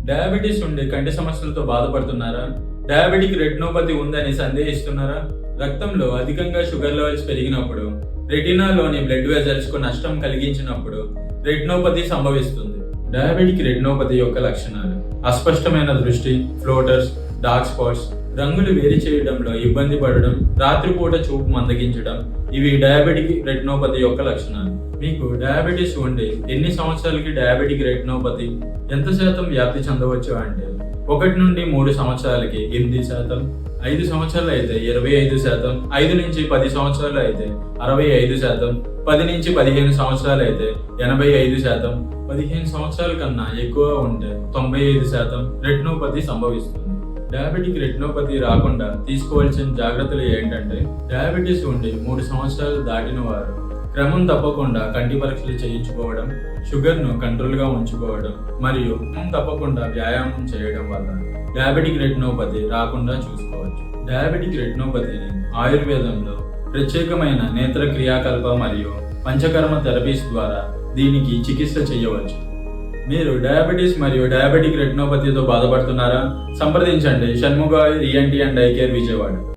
Diabetes ఉండి కంటి సమస్యలతో బాధపడుతున్నారా? డయాబెటిక్ రెటినోపతి ఉందని సందేహిస్తున్నారా? రక్తంలో అధికంగా షుగర్ లెవెల్స్ పెరిగినప్పుడు, రెటినాలోని బ్లడ్ వెజల్స్ కు నష్టం కలిగించినప్పుడు రెటినోపతి సంభవిస్తుంది. డయాబెటిక్ రెటినోపతి యొక్క లక్షణాలు: అస్పష్టమైన దృష్టి, ఫ్లోటర్స్, డార్క్ స్పాట్స్, రంగులు వేరు చేయడంలో ఇబ్బంది పడడం, రాత్రిపూట చూపు మందగించడం. ఇవి డయాబెటిక్ రెటినోపతి యొక్క లక్షణాలు. మీకు డయాబెటీస్ ఉండి ఎన్ని సంవత్సరాలకి డయాబెటిక్ రెటినోపతి ఎంత శాతం వ్యాప్తి చెందవచ్చు అంటే 1 నుండి 3 సంవత్సరాలకి 8%, 5 సంవత్సరాలు అయితే 25%, 5 నుంచి 10 సంవత్సరాలు అయితే 65%, 10 నుంచి 15 సంవత్సరాలు అయితే 85%, 15 సంవత్సరాల కన్నా ఎక్కువ ఉంటే 95% రెటినోపతి సంభవిస్తుంది. డయాబెటిక్ రెటినోపతి రాకుండా తీసుకోవాల్సిన జాగ్రత్తలు ఏంటంటే, డయాబెటీస్ ఉండి 3 సంవత్సరాలు దాటిన వారు క్రమం తప్పకుండా కంటి పరీక్షలు చేయించుకోవడం, షుగర్ను కంట్రోల్గా ఉంచుకోవడం మరియు క్రమం తప్పకుండా వ్యాయామం చేయడం వల్ల డయాబెటిక్ రెటినోపతి రాకుండా చూసుకోవచ్చు. డయాబెటిక్ రెటినోపతిని ఆయుర్వేదంలో ప్రత్యేకమైన నేత్ర క్రియాకల్ప మరియు పంచకర్మ థెరపీస్ ద్వారా దీనికి చికిత్స చేయవచ్చు. మీరు డయాబెటీస్ మరియు డయాబెటిక్ రెటినోపతితో బాధపడుతున్నారా? సంప్రదించండి Shanmuga ENT and I care Vijayawada.